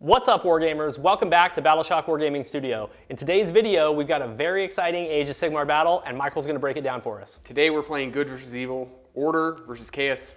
What's up, Wargamers? Welcome back to Battleshock Wargaming Studio. In today's video, we've got a very exciting Age of Sigmar battle, and Michael's going to break it down for us. Today we're playing Good versus Evil, Order versus Chaos,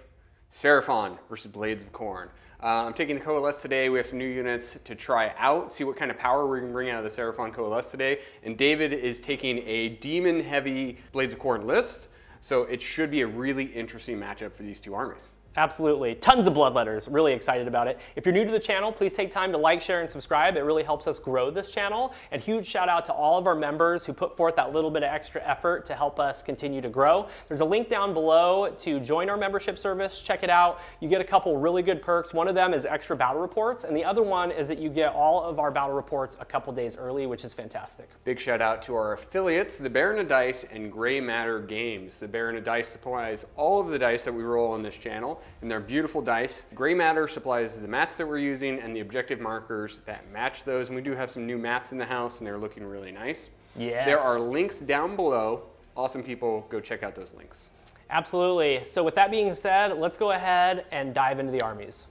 Seraphon versus Blades of Khorne. I'm taking the Coalesced today. We have some new units to try out, see what kind of power we can bring out of the Seraphon Coalesced today. And David is taking a demon-heavy Blades of Khorne list, so it should be a really interesting matchup for these two armies. Absolutely. Tons of Bloodletters. Really excited about it. If you're new to the channel, please take time to like, share, and subscribe. It really helps us grow this channel. And huge shout out to all of our members who put forth that little bit of extra effort to help us continue to grow. There's a link down below to join our membership service. Check it out. You get a couple really good perks. One of them is extra battle reports, and the other one is that you get all of our battle reports a couple days early, which is fantastic. Big shout out to our affiliates, the Baron of Dice and Gray Matter Games. The Baron of Dice supplies all of the dice that we roll on this channel, and they're beautiful dice. Gray Matter supplies the mats that we're using and the objective markers that match those. And we do have some new mats in the house, and they're looking really nice. Yes. There are links down below. Awesome people, go check out those links. Absolutely. So with that being said, let's go ahead and dive into the armies.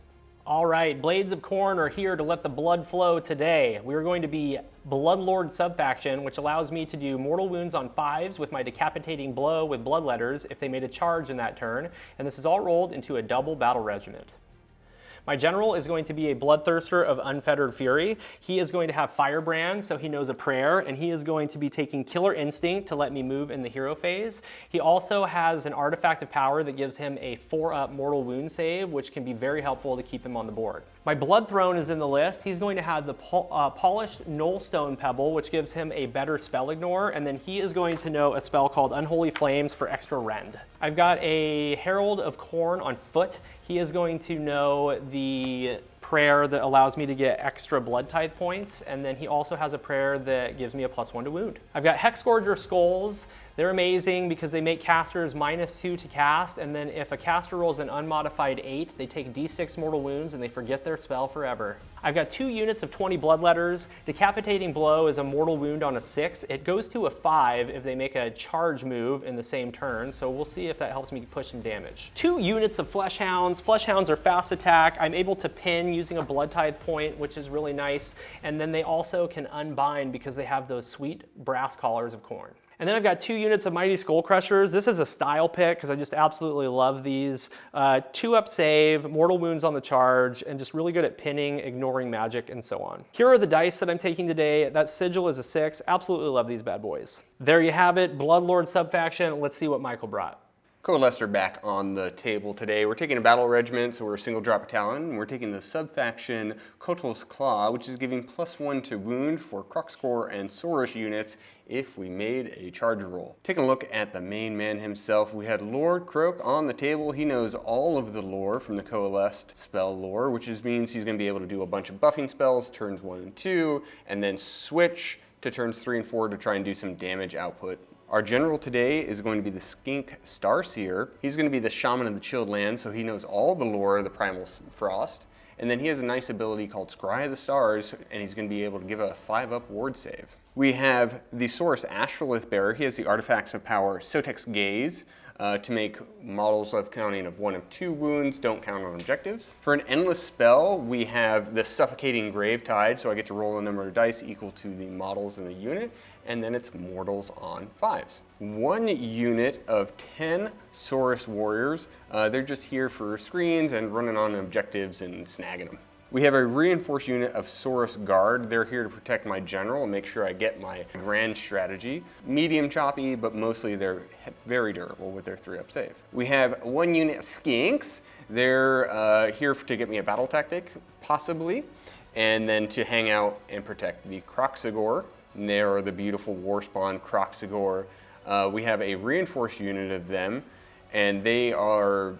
All right, Blades of Khorne are here to let the blood flow today. We're going to be Bloodlord subfaction, which allows me to do mortal wounds on 5s with my decapitating blow with bloodletters if they made a charge in that turn, and this is all rolled into a double battle regiment. My general is going to be a Bloodthirster of Unfettered Fury. He is going to have Firebrand, so he knows a prayer, and he is going to be taking Killer Instinct to let me move in the hero phase. He also has an artifact of power that gives him a 4-up mortal wound save, which can be very helpful to keep him on the board. My Blood Throne is in the list. He's going to have the Polished Nullstone Pebble, which gives him a better spell ignore, and then he is going to know a spell called Unholy Flames for extra rend. I've got a Herald of Khorne on foot. He is going to know the prayer that allows me to get extra blood tithe points, and then he also has a prayer that gives me a +1 to wound. I've got Hexgorger Skulls. They're amazing because they make casters -2 to cast, and then if a caster rolls an unmodified 8, they take d6 mortal wounds and they forget their spell forever. I've got 2 units of 20 Bloodletters. Decapitating Blow is a mortal wound on a 6. It goes to a 5 if they make a charge move in the same turn, so we'll see if that helps me push some damage. 2 units of Fleshhounds. Fleshhounds are fast attack. I'm able to pin using a blood tithe point, which is really nice, and then they also can unbind because they have those sweet brass collars of Khorne. And then I've got 2 units of Mighty Skull Crushers. This is a style pick because I just absolutely love these. 2-up save, mortal wounds on the charge, and just really good at pinning, ignoring magic, and so on. Here are the dice that I'm taking today. That Sigil is a 6. Absolutely love these bad boys. There you have it, Bloodlord subfaction. Let's see what Michael brought. Coalesced are back on the table today. We're taking a battle regiment, so we're a single drop battalion, and we're taking the subfaction Kotal's Claw, which is giving +1 to wound for Kroxgor and Saurus units if we made a charge roll. Taking a look at the main man himself, we had Lord Croak on the table. He knows all of the lore from the Coalesced spell lore, which means he's going to be able to do a bunch of buffing spells turns 1 and 2, and then switch to turns 3 and 4 to try and do some damage output. Our general today is going to be the Skink Starseer. He's going to be the Shaman of the Chilled Land, so he knows all the lore of the Primal Frost. And then he has a nice ability called Scry of the Stars, and he's going to be able to give a 5-up ward save. We have the Saurus Astrolith Bearer. He has the artifacts of power Sotek's Gaze to make models of counting of 1 of 2 wounds, don't count on objectives. For an endless spell, we have the Suffocating Gravetide, so I get to roll a number of dice equal to the models in the unit, and then it's mortals on 5s. 1 unit of 10 Saurus Warriors. They're just here for screens and running on objectives and snagging them. We have a reinforced unit of Saurus Guard. They're here to protect my general and make sure I get my grand strategy. Medium choppy, but mostly they're very durable with their 3-up save. We have 1 unit of Skinks. They're here to get me a battle tactic, possibly, and then to hang out and protect the Kroxgor. And they are the beautiful Warspawn Kroxgor. We have a reinforced unit of them, and they are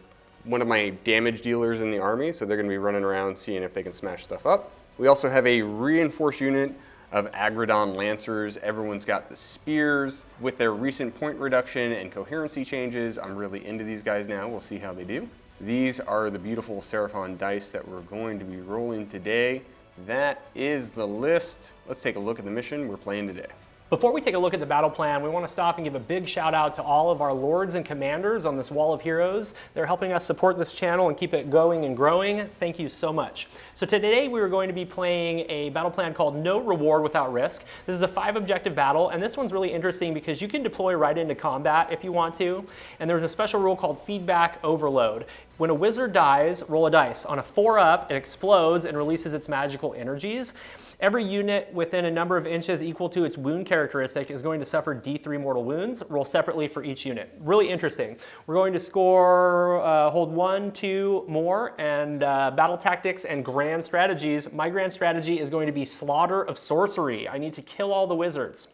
one of my damage dealers in the army, so they're going to be running around seeing if they can smash stuff up. We also have a reinforced unit of Agradon Lancers. Everyone's got the spears. With their recent point reduction and coherency changes, I'm really into these guys now. We'll see how they do. These are the beautiful Seraphon dice that we're going to be rolling today. That is the list. Let's take a look at the mission we're playing today. Before we take a look at the battle plan, we want to stop and give a big shout out to all of our lords and commanders on this wall of heroes. They're helping us support this channel and keep it going and growing. Thank you so much. So today we are going to be playing a battle plan called No Reward Without Risk. This is a 5-objective battle, and this one's really interesting because you can deploy right into combat if you want to. And there's a special rule called Feedback Overload. When a wizard dies, roll a dice. On a 4-up, it explodes and releases its magical energies. Every unit within a number of inches equal to its wound characteristic is going to suffer D3 mortal wounds. Roll separately for each unit. Really interesting. We're going to score, hold 1, 2 more, and battle tactics and grand strategies. My grand strategy is going to be Slaughter of Sorcery. I need to kill all the wizards.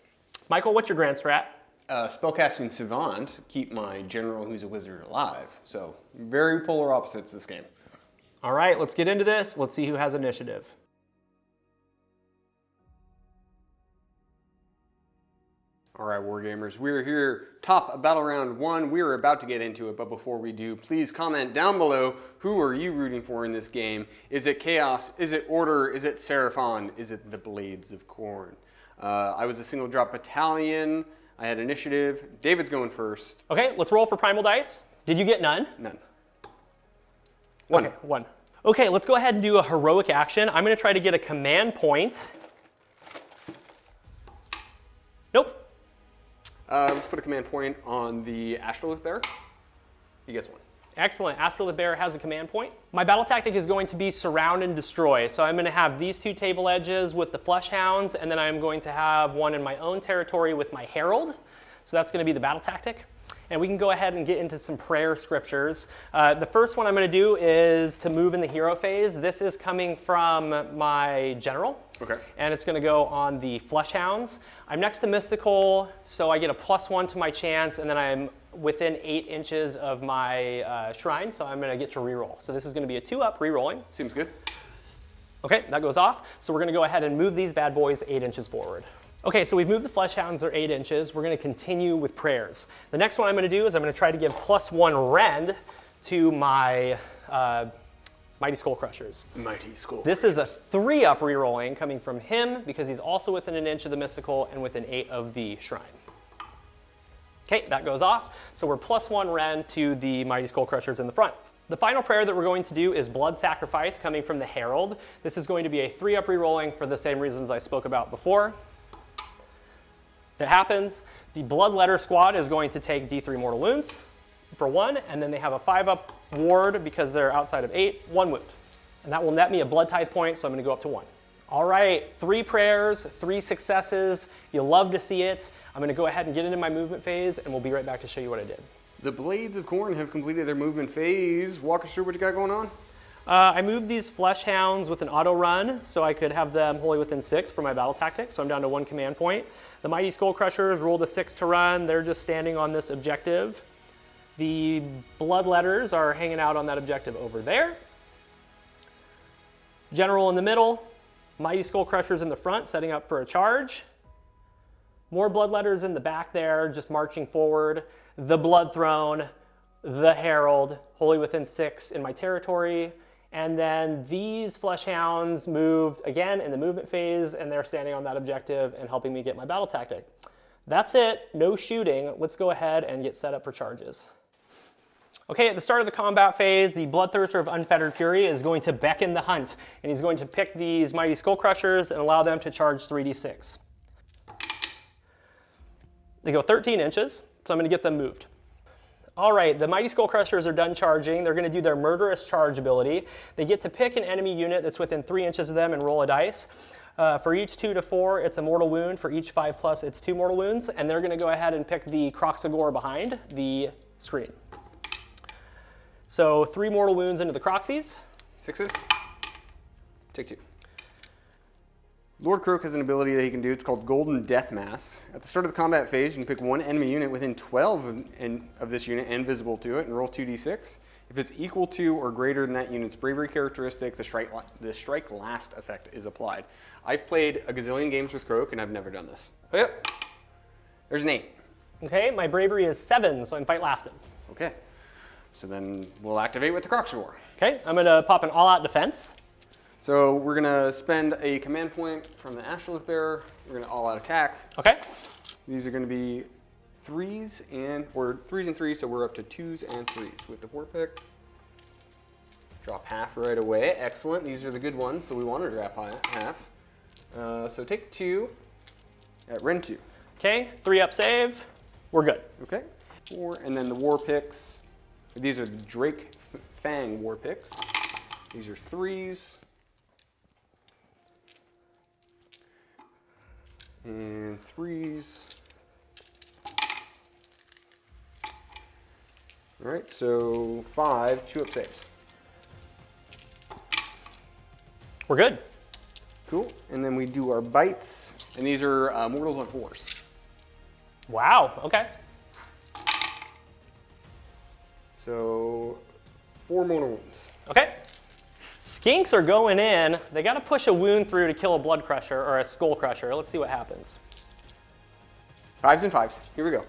Michael, what's your grand strat? Spellcasting Savant, keep my general who's a wizard alive. So very polar opposites this game. All right, let's get into this. Let's see who has initiative. All right, Wargamers, we're here, top of battle round 1. We're about to get into it, but before we do, please comment down below, who are you rooting for in this game? Is it Chaos? Is it Order? Is it Seraphon? Is it the Blades of Khorne? I was a single drop battalion. I had initiative. David's going first. Okay, let's roll for primal dice. Did you get none? None. 1. Okay, 1. Okay, let's go ahead and do a heroic action. I'm going to try to get a command point. Nope. Let's put a command point on the Astrolith Bear. He gets 1. Excellent. Astrolith Bear has a command point. My battle tactic is going to be Surround and Destroy. So I'm going to have these 2 table edges with the Flesh Hounds, and then I'm going to have one in my own territory with my Herald. So that's going to be the battle tactic. And we can go ahead and get into some prayer scriptures. The first one I'm going to do is to move in the hero phase. This is coming from my general. Okay. And it's going to go on the Flesh Hounds. I'm next to Mystical, so I get a +1 to my chance, and then I'm within 8 inches of my shrine, so I'm going to get to reroll. So this is going to be a 2-up rerolling. Seems good. Okay, that goes off. So we're going to go ahead and move these bad boys 8 inches forward. Okay, so we've moved the Flesh Hounds, they're 8 inches. We're going to continue with prayers. The next one I'm going to do is I'm going to try to give +1 rend to my Mighty Skull Crushers. Mighty Skull. This is a 3-up rerolling coming from him because he's also within 1 inch of the Mystical and within 8 of the Shrine. Okay, that goes off. So we're +1 rend to the Mighty Skull Crushers in the front. The final prayer that we're going to do is Blood Sacrifice coming from the Herald. This is going to be a 3-up rerolling for the same reasons I spoke about before. It happens. The Bloodletter Squad is going to take D3 mortal wounds for 1, and then they have a 5-up ward because they're outside of 8, 1 wound. And that will net me a blood tithe point, so I'm going to go up to 1. All right, 3 prayers, 3 successes. You love to see it. I'm going to go ahead and get into my movement phase, and we'll be right back to show you what I did. The Blades of Khorne have completed their movement phase. Walk us through what you got going on. I moved these Flesh Hounds with an auto run, so I could have them wholly within 6 for my battle tactic, so I'm down to 1 command point. The Mighty Skull Crushers rolled a 6 to run. They're just standing on this objective. The Bloodletters are hanging out on that objective over there. General in the middle. Mighty Skull Crushers in the front, setting up for a charge. More Bloodletters in the back there, just marching forward. The Blood Throne, the Herald, wholly within 6 in my territory. And then these Flesh Hounds moved again in the movement phase, and they're standing on that objective and helping me get my battle tactic. That's it, no shooting. Let's go ahead and get set up for charges. Okay, at the start of the combat phase, the Bloodthirster of Unfettered Fury is going to beckon the hunt, and he's going to pick these Mighty Skull Crushers and allow them to charge 3d6. They go 13 inches, so I'm going to get them moved. All right, the Mighty Skull Crushers are done charging. They're going to do their Murderous Charge ability. They get to pick an enemy unit that's within 3 inches of them and roll a dice. For each 2 to 4, it's a mortal wound. For each 5+, it's 2 mortal wounds. And they're going to go ahead and pick the Croxagore behind the screen. So 3 mortal wounds into the Croxies. 6s. Take 2. Lord Croak has an ability that he can do. It's called Golden Death Mass. At the start of the combat phase, you can pick 1 enemy unit within 12 of this unit and visible to it and roll 2d6. If it's equal to or greater than that unit's bravery characteristic, the strike last effect is applied. I've played a gazillion games with Croak, and I've never done this. Oh, yep. There's an 8. Okay, my bravery is 7, so I'm fight lasted. Okay. So then we'll activate with the Croxagore. Okay, I'm going to pop an all-out defense. So we're gonna spend a command point from the Astrolith Bearer. We're gonna all-out attack. Okay. These are gonna be 3s and 3s, so we're up to 2s and 3s with the war pick. Drop half right away. Excellent. These are the good ones, so we want to drop half. So take 2 at Ren 2. Okay, 3-up save. We're good. Okay. 4, and then the war picks. These are Drake Fang war picks. These are 3s. And 3s. All right, so 5 2-up saves. We're good. Cool. And then we do our bites, and these are mortals on 4s. Wow, okay. So 4 mortal wounds. Okay. Skinks are going in. They got to push a wound through to kill a blood crusher or a skull crusher. Let's see what happens. 5s and 5s. Here we go.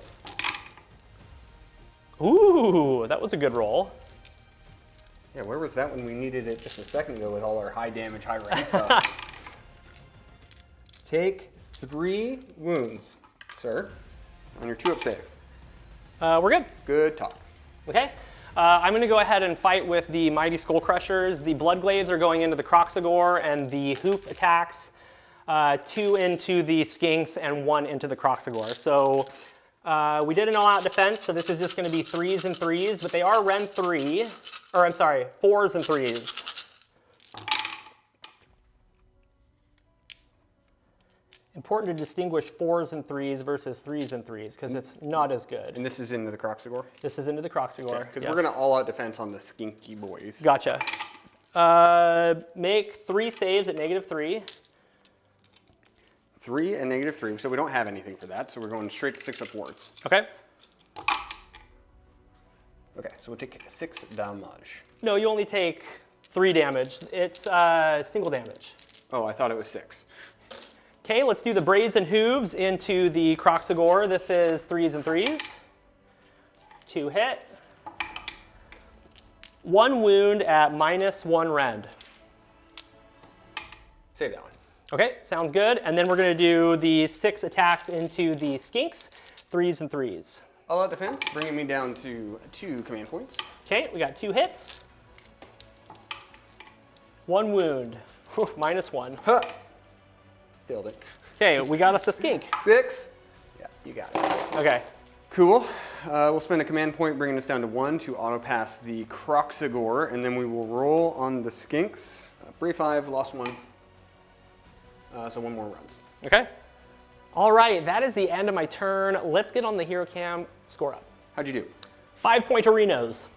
Ooh, that was a good roll. Yeah, where was that when we needed it just a second ago with all our high damage, high rank stuff? Take 3 wounds, sir, on your 2-up save. We're good. Good talk. Okay. I'm going to go ahead and fight with the Mighty Skull Crushers. The Bloodglaives are going into the Croxagore, and the hoof attacks 2 into the Skinks and 1 into the Croxagore. So we did an all-out defense, so this is just going to be 3s and 3s, but they are Ren 3, or I'm sorry, 4s and 3s. Important to distinguish 4s and 3s versus 3s and 3s, because it's not as good. And this is into the Croxagore? This is into the Croxagore. Because yes. we're going to all-out defense on the skinky boys. Gotcha. Make 3 saves at -3. 3 and -3, so we don't have anything for that, so we're going straight to 6-up wards. Okay. Okay, so we'll take 6 damage. No, you only take 3 damage. It's single damage. Oh, I thought it was 6. Okay, let's do the Brazen Hooves into the Croxagore. This is 3s and 3s. 2 hit. 1 wound at -1 rend. Save that one. Okay, sounds good. And then we're going to do the 6 attacks into the Skinks, 3s and 3s. All-out defense, bringing me down to 2 command points. Okay, we got 2 hits. 1 wound, -1. Huh. Failed it. Okay, we got us a Skink. 6. Yeah, you got it. Okay. Cool. We'll spend a command point bringing us down to 1 to auto-pass the Croxagore, and then we will roll on the Skinks. Brave 5, lost 1. So 1 more runs. Okay. All right, that is the end of my turn. Let's get on the hero cam, score up. How'd you do? 5-point Arenos.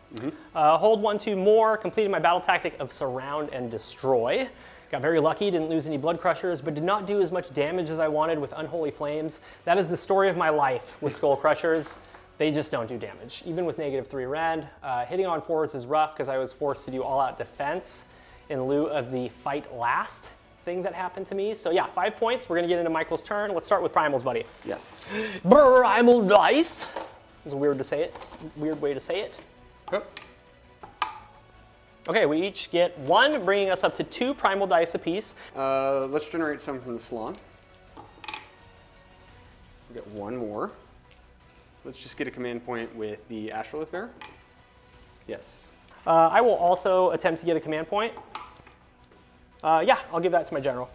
Hold 1, 2 more, completed my battle tactic of surround and destroy. Got very lucky, didn't lose any blood crushers, but did not do as much damage as I wanted with Unholy Flames. That is the story of my life with skull crushers. They just don't do damage, even with -3 rend. Hitting on 4s is rough because I was forced to do all-out defense in lieu of the fight last thing that happened to me. So yeah, 5 points. We're gonna get into Michael's turn. Let's start with primals, buddy. Yes. Primal dice. It's weird to say it. It's a weird way to say it. Yep. Okay, we each get 1, bringing us up to 2 primal dice apiece. Let's generate some from the Salon. We get 1 more. Let's just get a command point with the Astrolith Bearer. Yes. I will also attempt to get a command point. Yeah, I'll give that to my general.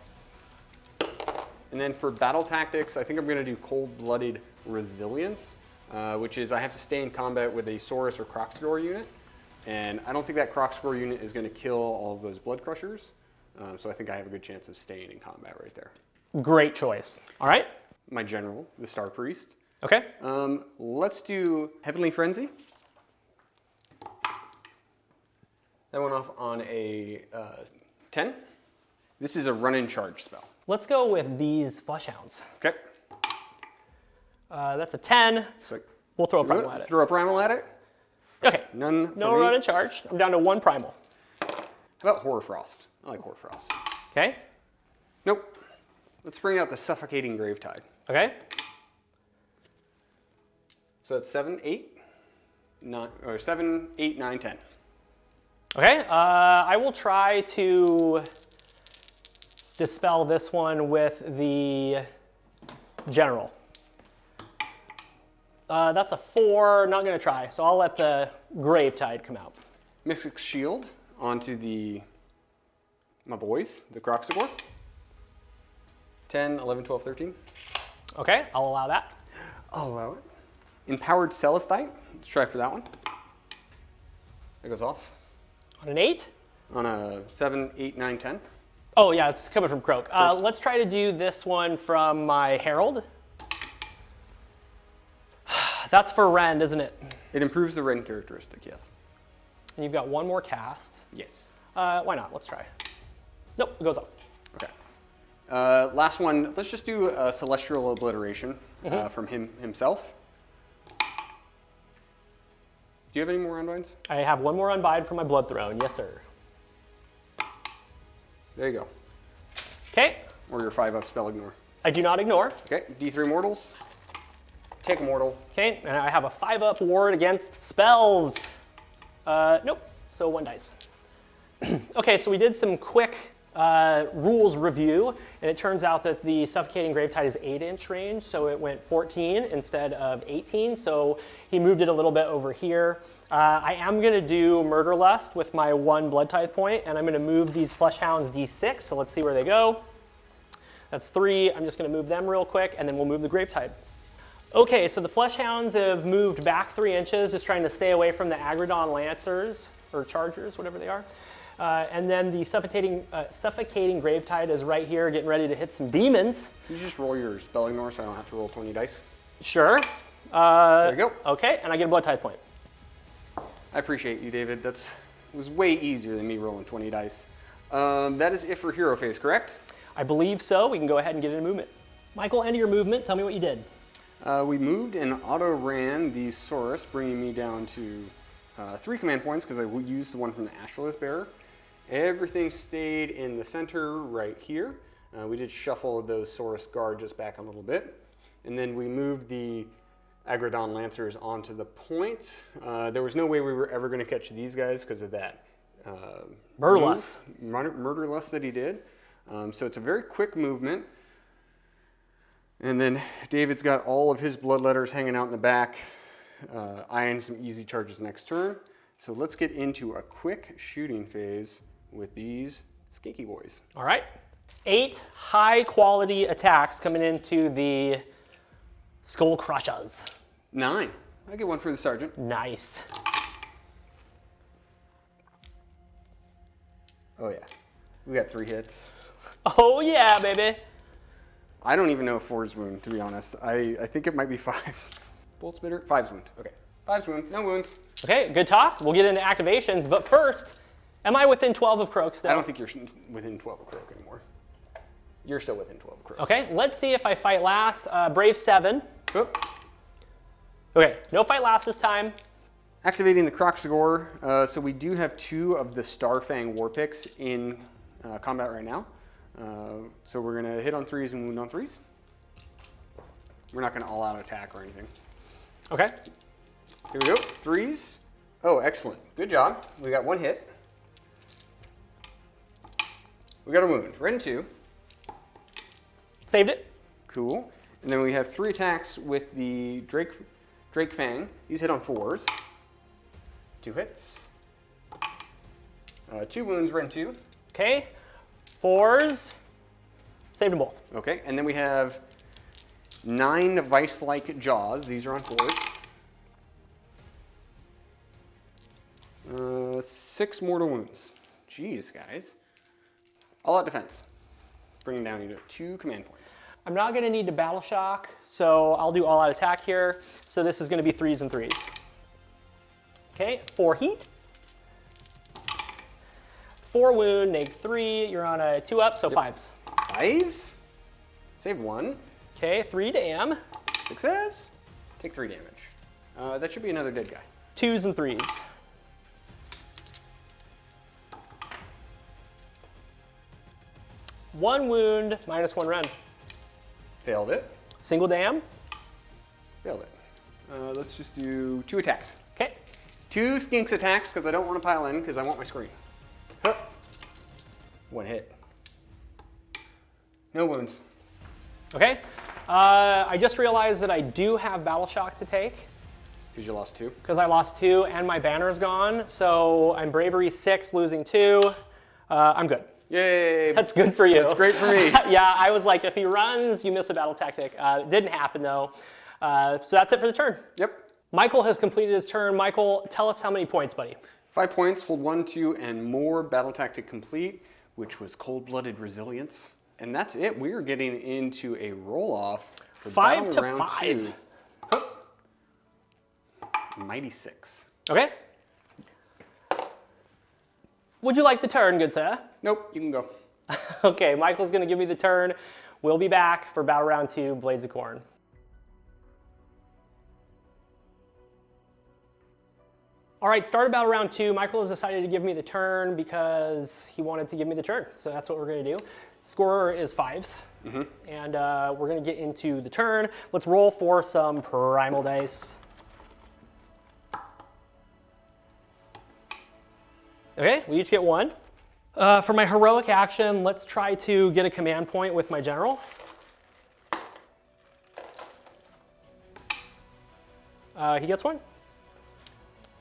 And then for battle tactics, I think I'm going to do Cold-Blooded Resilience, which is I have to stay in combat with a Saurus or Croxagore unit. And I don't think that Croxagore unit is going to kill all of those Blood Crushers. So I think I have a good chance of staying in combat right there. Great choice. All right. My general, the Star Priest. Okay. Let's do Heavenly Frenzy. That went off on a 10. This is a run and charge spell. Let's go with these Fleshhounds. Okay. That's a 10. So We'll throw a primal at it. throw a primal at it. Okay. None. No for me. run and charge. I'm down to 1 primal. How about Horror Frost? I like Horror Frost. Okay. Nope. Let's bring out the Suffocating Gravetide. Okay. So it's 7, 8, 9, or 7, 8, 9, 10. Okay. I will try to dispel this one with the general. That's a 4, not gonna try, so I'll let the Gravetide come out. Mystic Shield onto my boys, the Croxagore. 10, 11, 12, 13. Okay, I'll allow that. I'll allow it. Empowered Celestite. Let's try for that one. That goes off. On an 8? On a 7, 8, 9, 10. Oh yeah, it's coming from Croak. Let's try to do this one from my Herald. That's for Rend, isn't it? It improves the Rend characteristic, yes. And you've got one more cast. Yes. Why not? Let's try. Nope, it goes off. Okay. Last one, let's just do a Celestial Obliteration from himself. Do you have any more Unbinds? I have one more Unbind for my Blood Throne, yes sir. There you go. Okay. Or your 5-up Spell Ignore. I do not ignore. Okay, D3 Mortals. Take a Mortal. Okay, and I have a 5-up ward against spells. Nope, so 1 dice. Okay, so we did some quick rules review, and it turns out that the Suffocating Gravetide is 8-inch range, so it went 14 instead of 18, so he moved it a little bit over here. I am gonna do Murder Lust with my 1 Blood Tithe point, and I'm gonna move these Flesh Hounds D6, so let's see where they go. That's 3, I'm just gonna move them real quick, and then we'll move the Gravetide. Okay, so the Flesh Hounds have moved back 3 inches, just trying to stay away from the Agrodon Lancers, or Chargers, whatever they are. And then the Suffocating Gravetide is right here, getting ready to hit some demons. Can you just roll your Spell Ignore so I don't have to roll 20 dice? Sure. There you go. Okay, and I get a Blood Tithe point. I appreciate you, David. That was way easier than me rolling 20 dice. That is it for Hero Phase, correct? I believe so. We can go ahead and get into movement. Michael, end of your movement. Tell me what you did. We moved and auto-ran the Saurus, bringing me down to 3 command points because I used the one from the Astrolith Bearer. Everything stayed in the center right here. We did shuffle those Saurus Guard just back a little bit. And then we moved the Agrodon Lancers onto the point. There was no way we were ever going to catch these guys because of that Murder Lust. Murder Lust that he did. So it's a very quick movement. And then David's got all of his Bloodletters hanging out in the back, eyeing some easy charges next turn. So let's get into a quick shooting phase with these skinky boys. All right. 8 high-quality attacks coming into the Skull Crushers. 9. I get one for the Sergeant. Nice. Oh yeah, we got 3 hits. Oh yeah, baby. I don't even know if 4's wound, to be honest. I think it might be 5's. Bolt Spitter, 5's wound. Okay, 5's wound, no wounds. Okay, good talk. We'll get into activations, but first, am I within 12 of Croak still? I don't think you're within 12 of Croak anymore. You're still within 12 of Croak. Okay, let's see if I fight last. Brave 7. Oh. Okay, no fight last this time. Activating the Croxagore. So we do have 2 of the Starfang War Picks in combat right now. So we're going to hit on 3s and wound on 3s. We're not going to all-out attack or anything. Okay. Here we go. 3s. Oh, excellent. Good job. We got 1 hit. We got a wound. Rend 2. Saved it. Cool. And then we have 3 attacks with the Drake Fang. These hit on 4s. 2 hits. 2 wounds, Rend 2. Okay. 4s. Saved them both. Okay, and then we have 9 vice-like jaws. These are on 4s. 6 mortal wounds. Jeez, guys. All out defense. Bringing down you to 2 command points. I'm not going to need to battle shock, so I'll do all out attack here. So this is going to be 3s and 3s. Okay, 4 heat. 4 wound, neg 3. You're on a 2-up, so 5s. 5s. Save 1. Okay, 3 dam. 6s. Take 3 damage. That should be another dead guy. 2s and 3s. One wound, -1 rend. Failed it. Single dam. Failed it. Let's just do 2 attacks. Okay. 2 skinks attacks because I don't want to pile in because I want my screen. Huh. 1 hit. No wounds. Okay. I just realized that I do have Battle Shock to take. Because you lost 2. Because I lost 2 and my banner's gone. So I'm Bravery 6, losing 2. I'm good. Yay! That's good for you. That's great for me. Yeah, I was like, if he runs, you miss a battle tactic. It didn't happen though. So that's it for the turn. Yep. Michael has completed his turn. Michael, tell us how many points, buddy. 5 points, hold 1, 2, and more. Battle tactic complete, which was cold-blooded resilience. And that's it. We are getting into a roll-off for 5 to round 5. 2. Hup. Mighty 6. Okay. Would you like the turn, good sir? Nope, you can go. Okay, Michael's going to give me the turn. We'll be back for battle round 2, Blades of Khorne. All right, start of battle round 2. Michael has decided to give me the turn because he wanted to give me the turn. So that's what we're going to do. Scorer is 5s. And we're going to get into the turn. Let's roll for some primal dice. Okay, we each get 1. For my heroic action, let's try to get a command point with my general. He gets 1.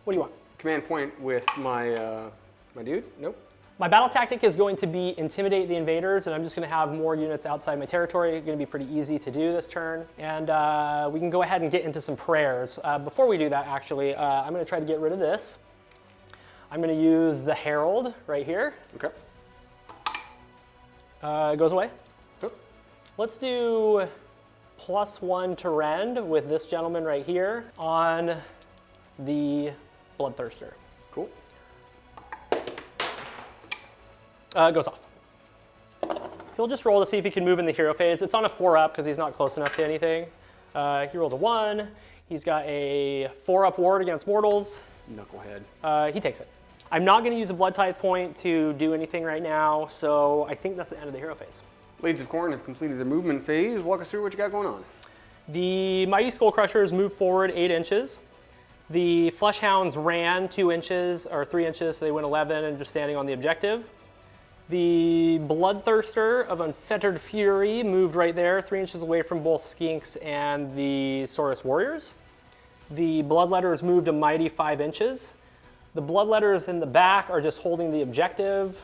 What do you want? Command point with my my dude? Nope. My battle tactic is going to be intimidate the invaders, and I'm just going to have more units outside my territory. It's going to be pretty easy to do this turn. And we can go ahead and get into some prayers. Before we do that, actually, I'm going to try to get rid of this. I'm going to use the Herald right here. Okay. It goes away. Cool. Let's do +1 to rend with this gentleman right here on the Bloodthirster. Cool. It goes off. He'll just roll to see if he can move in the hero phase. It's on a 4-up because he's not close enough to anything. He rolls a 1. He's got a 4-up ward against mortals. Knucklehead. He takes it. I'm not going to use a Blood Tithe point to do anything right now, so I think that's the end of the hero phase. Blades of Khorne have completed their movement phase. Walk us through what you got going on. The Mighty Skull Crushers move forward 8 inches. The Fleshhounds ran 2 inches, or 3 inches, so they went 11 and just standing on the objective. The Bloodthirster of Unfettered Fury moved right there, 3 inches away from both Skinks and the Saurus Warriors. The Bloodletters moved a mighty 5 inches. The Bloodletters in the back are just holding the objective.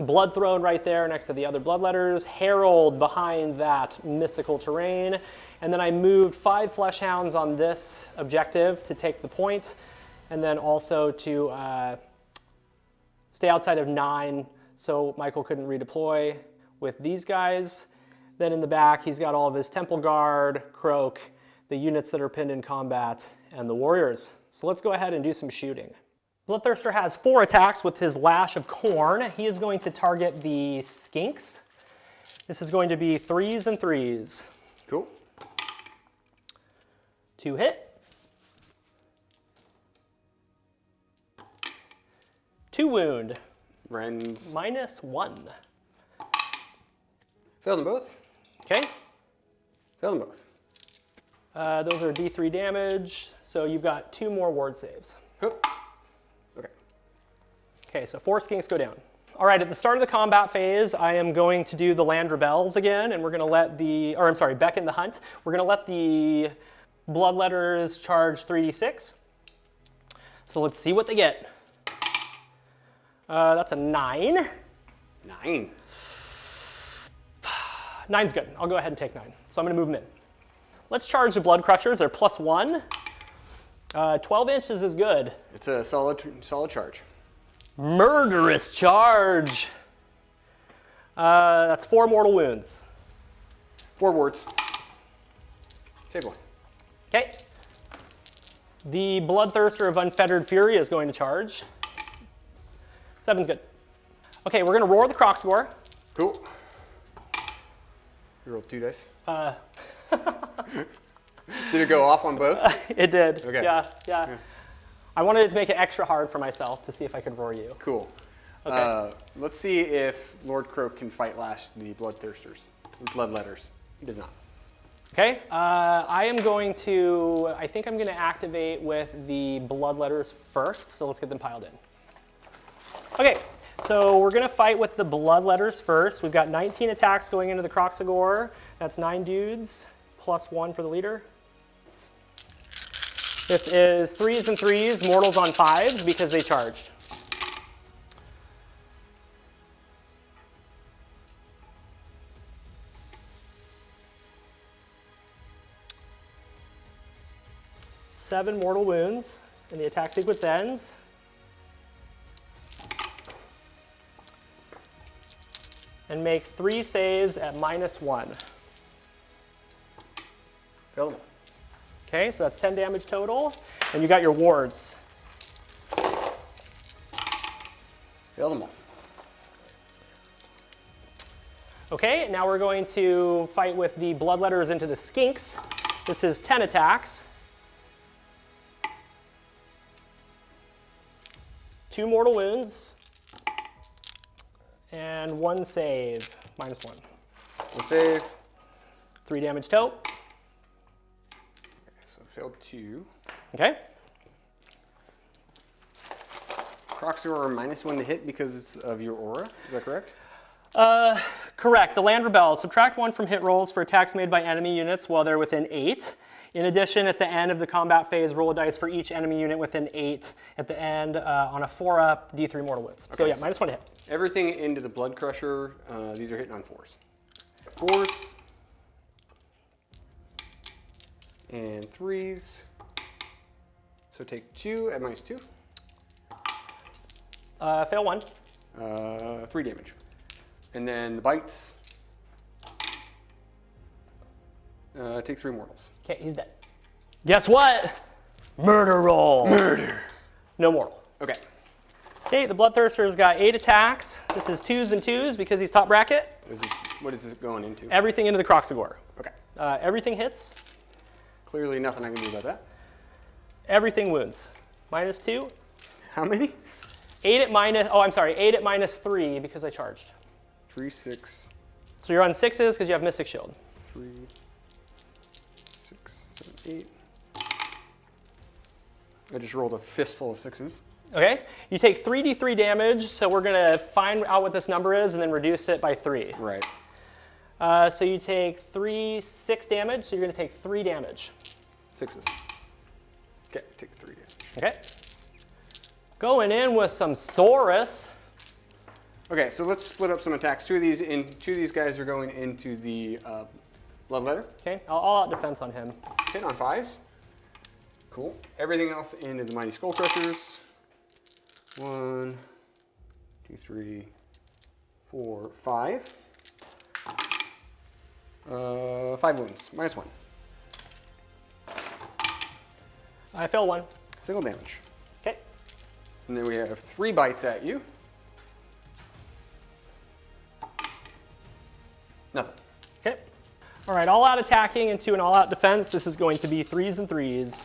Blood Throne right there next to the other Bloodletters. Herald behind that mystical terrain. And then I moved 5 Fleshhounds on this objective to take the point, and then also to stay outside of 9 so Michael couldn't redeploy with these guys. Then in the back, he's got all of his Temple Guard, Croak, the units that are pinned in combat, and the Warriors. So let's go ahead and do some shooting. Bloodthirster has 4 attacks with his Lash of Khorne. He is going to target the Skinks. This is going to be 3s and 3s. Cool. 2 hit. 2 wound. Rends. -1. Failed them both. Okay. Failed them both. Those are D3 damage, so you've got 2 more ward saves. Hup. Okay. Okay, so 4 Skinks go down. All right, at the start of the combat phase, I am going to do the Land Rebels again, and we're going to let the, or I'm sorry, Beckon the Hunt. We're going to let the Bloodletters charge 3d6. So let's see what they get. That's a 9. 9. 9's good. I'll go ahead and take 9. So I'm going to move them in. Let's charge the Blood Crushers. They're +1. 12 inches is good. It's a solid charge. Murderous charge. That's 4 mortal wounds. 4 wards. Save 1. Okay. The Bloodthirster of Unfettered Fury is going to charge. 7's good. Okay, we're going to roar the Croc Score. Cool. You rolled 2 dice. Did it go off on both? It did. Okay. Yeah. I wanted to make it extra hard for myself to see if I could roar you. Cool. Okay. Let's see if Lord Croak can fight Lash the Bloodthirsters. Bloodletters. He does not. Okay, I think I'm going to activate with the Bloodletters first, so let's get them piled in. Okay, So we're going to fight with the Bloodletters first. We've got 19 attacks going into the Croxagore. That's 9 dudes, plus 1 for the leader. This is 3s and 3s, mortals on 5s because they charged. Seven mortal wounds, and the attack sequence ends. And make 3 saves at -1. Failed. Okay, so that's 10 damage total. And you got your wards. Failed them all. Okay, now we're going to fight with the Bloodletters into the Skinks. This is 10 attacks. 2 mortal wounds. And 1 save, -1. 1 save. 3 damage total. So failed 2. Okay. Croxagore -1 to hit because of your aura. Is that correct? Correct. The Land Rebel. Subtract 1 from hit rolls for attacks made by enemy units while they're within 8. In addition, at the end of the combat phase, roll a dice for each enemy unit within 8. At the end, on a 4-up, D3 mortal wounds. Okay, so yeah, -1 to hit. Everything into the Blood Crusher, these are hitting on 4s. 4s. And 3s. So take 2 at -2. Fail 1. 3 damage. And then the bites. Take 3 mortals. Okay, he's dead. Guess what? Murder roll. Murder. No mortal. Okay. Okay, the Bloodthirster's got 8 attacks. This is 2s and 2s because he's top bracket. What is this going into? Everything into the Croxagore. Okay. Everything hits. Clearly nothing I can do about that. Everything wounds. -2. How many? 8 at -3 because I charged. 3, 6. So you're on 6s because you have Mystic Shield. 3, 6, 7, 8. I just rolled a fistful of 6s. Okay, you take 3d3 damage, so we're gonna find out what this number is and then reduce it by 3. Right. So you take 6 damage, so you're gonna take 3 damage. 6s. Okay, take 3 damage. Okay. Going in with some Saurus. Okay, so let's split up some attacks. Two of these guys are going into the Bloodletter. Okay, all out defense on him. Hit on 5s. Cool. Everything else into the Mighty Skull Crushers. 1, 2, 3, 4, 5. 5 wounds, -1. I fail 1. Single damage. Okay. And then we have 3 bites at you. Nothing. Okay. All right, all out attacking into an all out defense. This is going to be 3s and 3s.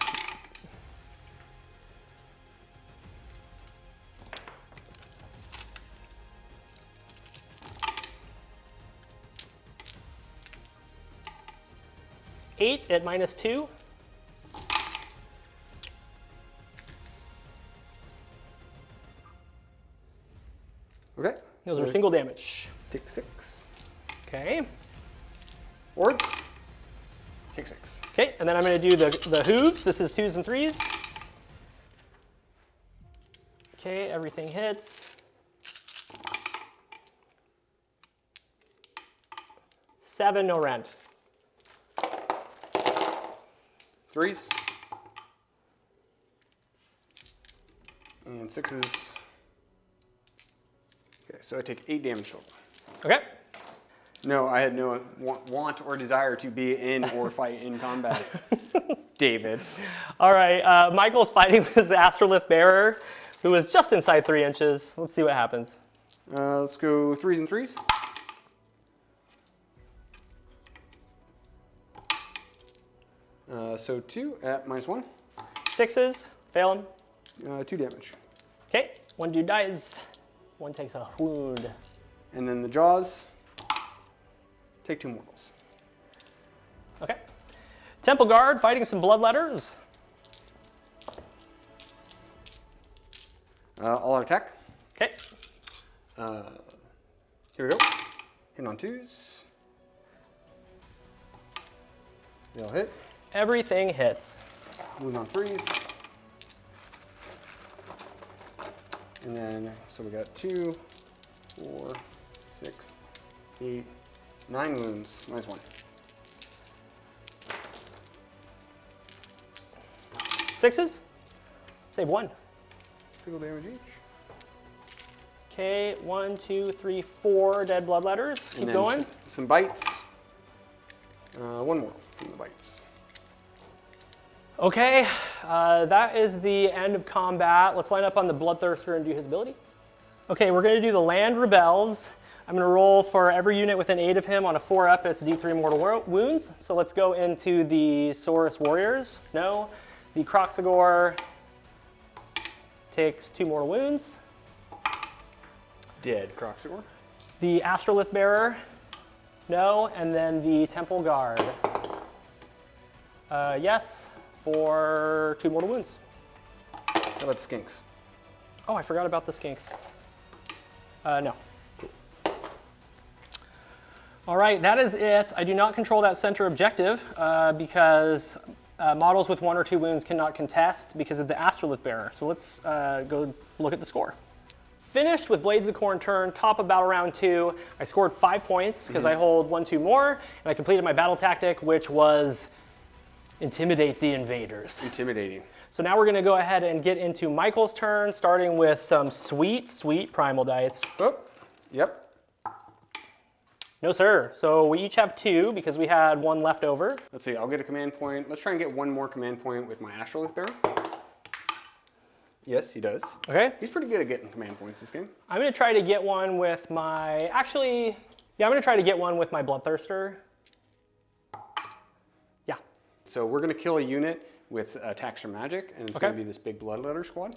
Eight at -2. Okay. Those are single damage. Take 6. Okay. Wards. Take 6. Okay, and then I'm going to do the hooves. This is 2s and 3s. Okay, everything hits. 7, no rend. 3s. And 6s. Okay, so I take 8 damage total. Okay. No, I had no want or desire to be in or fight in combat. David. All right, Michael's fighting with his Astrolith Bearer, who is just inside 3 inches. Let's see what happens. Let's go 3s and 3s. So 2 at -1. 6s, fail him. 2 damage. Okay, 1 dude dies. 1 takes a wound. And then the jaws. Take 2 mortals. Okay. Temple Guard fighting some Bloodletters. All out attack. Okay. Here we go. Hit on 2s. They'll hit. Everything hits. Wound on 3s. And then, so we got 2, 4, 6, 8, 9 wounds, -1. Sixes? Save 1. Single damage each. Okay, 1, 2, 3, 4 dead bloodletters. Keep going. Some bites. 1 more from the bites. Okay, that is the end of combat. Let's line up on the Bloodthirster and do his ability. Okay, we're going to do the Land Rebels. I'm going to roll for every unit within 8 of him on a 4-up. It's D3 mortal wounds. So let's go into the Saurus Warriors. No. The Kroxigor takes 2 mortal wounds. Dead Kroxigor. The Astrolith Bearer. No. And then the Temple Guard. Yes, for 2 mortal wounds. How about Skinks? Oh, I forgot about the Skinks. No. All right, that is it. I do not control that center objective because models with 1 or 2 wounds cannot contest because of the Astrolith Bearer. So let's go look at the score. Finished with Blades of Khorne turn, top of battle round 2. I scored 5 points because I hold 1, 2 more, and I completed my battle tactic, which was intimidate the invaders. Intimidating. So now we're going to go ahead and get into Michael's turn, starting with some sweet, sweet primal dice. Oh, yep. No, sir. So we each have 2 because we had 1 left over. Let's see, I'll get a command point. Let's try and get 1 more command point with my Astrolith Bearer. Yes, he does. Okay. He's pretty good at getting command points this game. I'm going to try to get one with my, I'm going to try to get one with my Bloodthirster. Yeah. So we're going to kill a unit with attacks from magic, and it's going to be this big Bloodletter squad.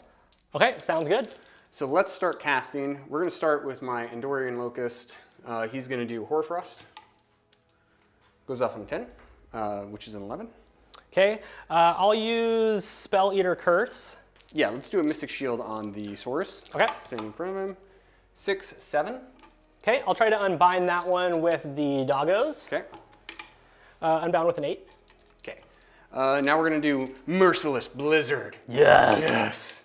Okay, sounds good. So let's start casting. We're going to start with my Endorian Locust. He's going to do Hoarfrost. Goes off on 10, which is an 11. Okay, I'll use Spell Eater Curse. Yeah, let's do a Mystic Shield on the Saurus. Okay. Standing in front of him. 6, 7. Okay, I'll try to unbind that one with the Doggos. Okay. Unbound with an 8. Okay. Now we're going to do Merciless Blizzard. Yes. Yes.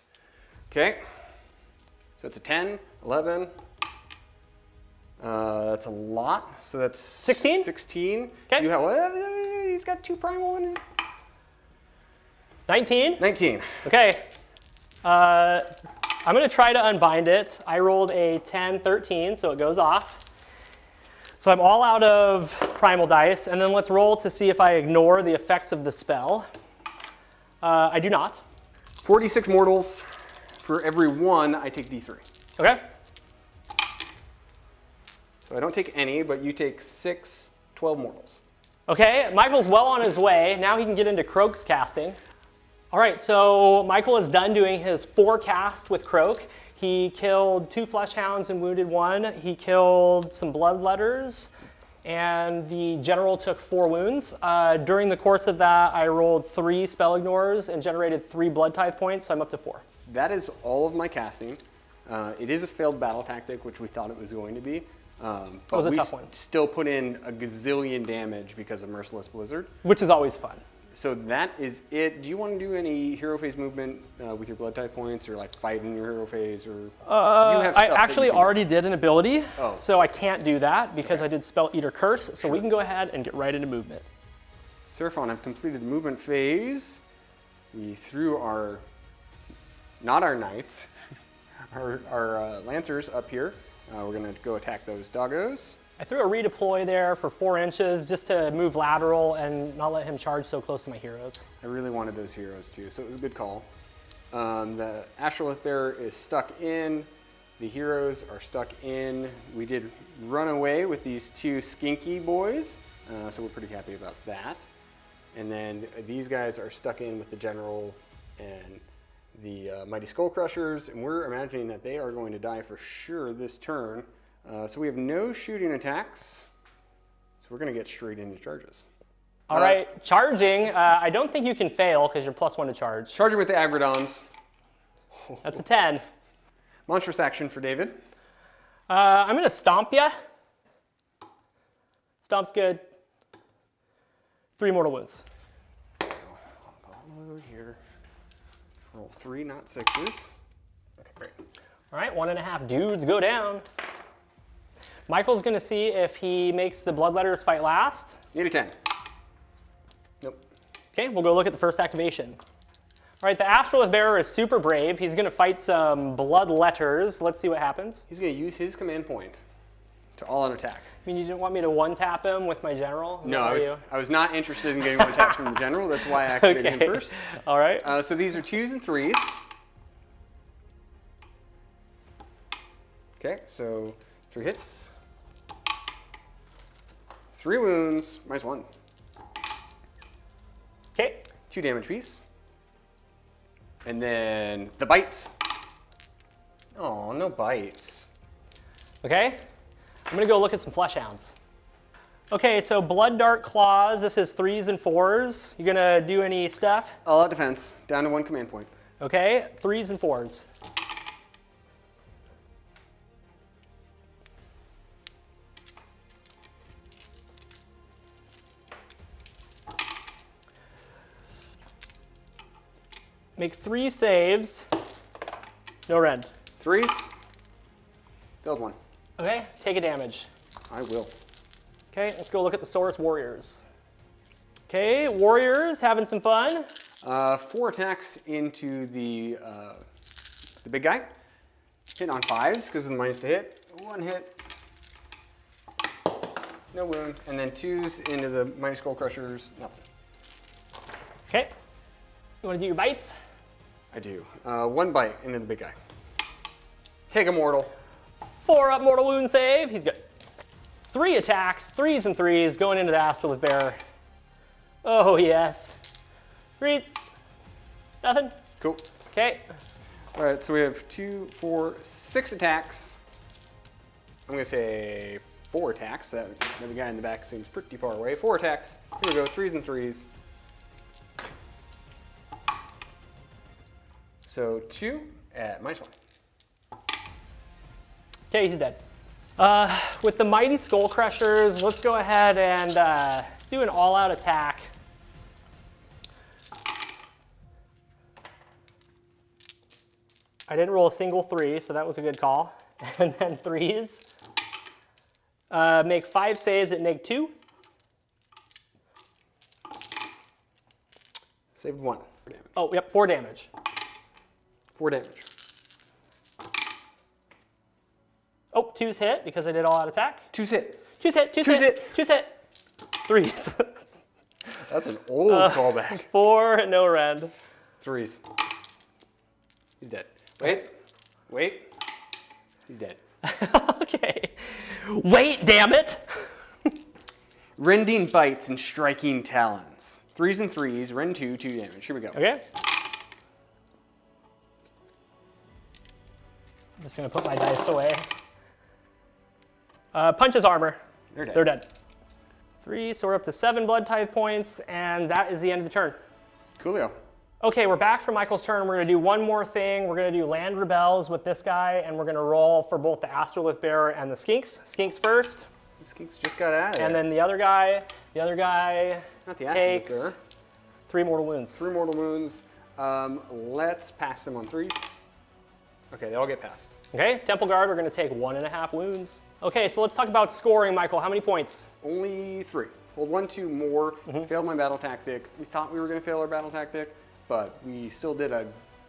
Okay. So it's a 10, 11. That's a lot. So that's 16? 16. Okay. You have, he's got 2 primal in his. 19? 19. Okay. I'm going to try to unbind it. I rolled a 10, 13, so it goes off. So I'm all out of primal dice, and then let's roll to see if I ignore the effects of the spell. I do not. 46 mortals. For every 1, I take D3. Okay. So I don't take any, but you take 6, 12 mortals. Okay, Michael's well on his way. Now he can get into Croak's casting. All right, so Michael is done doing his 4 cast with Croak. He killed 2 flesh hounds and wounded 1. He killed some bloodletters, and the general took 4 wounds. During the course of that, I rolled 3 spell ignores and generated 3 blood tithe points, so I'm up to 4. That is all of my casting. It is a failed battle tactic, which we thought it was going to be. But was a we tough one. Still put in a gazillion damage because of Merciless Blizzard. Which is always fun. So that is it. Do you want to do any hero phase movement with your blood type points, or like fight in your hero phase, or you have I stuff actually already did an ability, Oh. so I can't do that because I did Spell Eater Curse, so we can go ahead and get right into movement. Seraphon have completed the movement phase. We threw our, not our knights, our lancers up here. We're going to go attack those doggos. I threw a redeploy there for 4 inches just to move lateral and not let him charge so close to my heroes. I really wanted those heroes too, so it was a good call. The Astrolith Bearer is stuck in. The heroes are stuck in. We did run away with these 2 skinky boys, so we're pretty happy about that. And then these guys are stuck in with the general and the Mighty Skull Crushers, and we're imagining that they are going to die for sure this turn. So we have no shooting attacks, so we're going to get straight into charges. All right, charging. I don't think you can fail because you're +1 to charge. Charging with the Agrodons. That's a 10. Monstrous action for David. I'm gonna stomp ya. Stomp's good. 3 mortal wounds. Over here. Roll 3, not 6s. Okay, great. All right, 1.5 dudes go down. Michael's gonna see if he makes the Bloodletters fight last. Need a 10. Nope. Okay, we'll go look at the first activation. All right, the Astrolith Bearer is super brave. He's gonna fight some Bloodletters. Let's see what happens. He's going to use his command point to all-out attack. I mean, you didn't want me to one-tap him with my general? Is No, that what I was not interested in getting one attacks from the general. That's why I activated him first. All right. So these are 2s and 3s. Okay, so 3 hits. 3 wounds, -1. Okay. 2 damage piece. And then the bites. Oh, no bites. Okay. I'm gonna go look at some flesh hounds. Okay, so Blood Dart Claws. This is 3s and 4s. You gonna do any stuff? All-out defense, down to 1 command point. Okay, 3s and 4s. Make 3 saves. No red. 3s. Dealt 1. Okay, take a damage. I will. Okay, let's go look at the Saurus Warriors. Okay, Warriors having some fun. 4 attacks into the big guy. Hit on 5s because of the minus to hit. 1 hit. No wound. And then 2s into the mighty skull crushers. Nothing. Okay, you want to do your bites? I do. 1 bite into the big guy. Take a mortal. 4 up mortal wound save. He's good. 3 attacks, 3s and 3s going into the Astrolith Bearer. Oh yes. 3. Nothing. Cool. Okay. All right, so we have 2, 4, 6 attacks. I'm gonna say 4 attacks. That the guy in the back seems pretty far away. 4 attacks. Here we go. 3s and 3s. So 2 at -1. Okay, he's dead. With the Mighty Skull Crushers, let's go ahead and do an all-out attack. I didn't roll a single 3, so that was a good call. And then 3s. Make 5 saves at -2. Saved 1. 4 damage. Oh, yep, 4 damage. 4 damage. Oh, 2's hit because I did all-out attack. 2's hit. 2's hit, 2's Two's hit, hit. 2's hit. 3's. That's an old callback. 4, no red. 3s. He's dead. Wait. Wait. He's dead. Okay. Wait, damn it. Rending bites and striking talons. 3s and 3s. Rend 2, 2 damage. Here we go. Okay. I'm just gonna put my dice away. Punches armor. They're dead. They're dead. 3, so we're up to 7 blood type points, and that is the end of the turn. Coolio. Okay, we're back for Michael's turn. We're gonna do one more thing. We're gonna do Land Rebels with this guy, and we're gonna roll for both the Astrolith Bearer and the Skinks. Skinks first, The skinks just got out of and there. then the other guy Not the takes Astrolith 3 mortal wounds. 3 mortal wounds. Let's pass them on 3s. Okay, they all get passed. Okay, Temple Guard, we're gonna take 1.5 wounds. Okay, so let's talk about scoring, Michael. How many points? Only 3. Rolled 1, 2 more. Failed my battle tactic. We thought we were going to fail our battle tactic, but we still did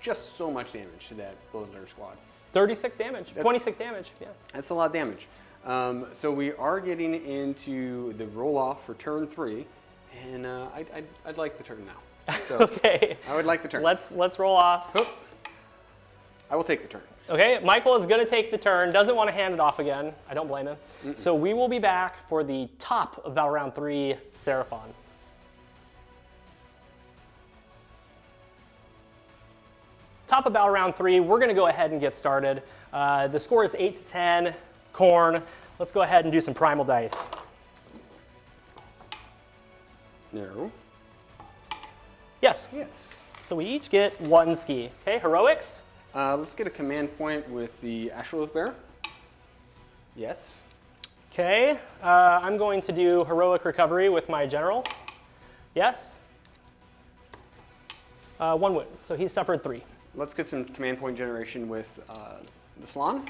just so much damage to that Bloodlord squad. 36 damage, 26 damage, yeah. That's a lot of damage. So we are getting into the roll-off for turn 3, and I'd like the turn now. So Okay, I would like the turn. let's roll off. Oop. I will take the turn. Okay, Michael is gonna take the turn, doesn't wanna hand it off again. I don't blame him. So we will be back for the top of Battle Round 3, Seraphon. Top of Battle Round 3, we're gonna go ahead and get started. The score is 8 to 10, Khorne. Let's go ahead and do some primal dice. No. Yes, Yes. so we each get 1 ski. Okay, heroics. Let's get a command point with the Astrolith Bear. Yes. Okay, I'm going to do heroic recovery with my general. Yes. 1 wound, so he suffered 3. Let's get some command point generation with the Salon.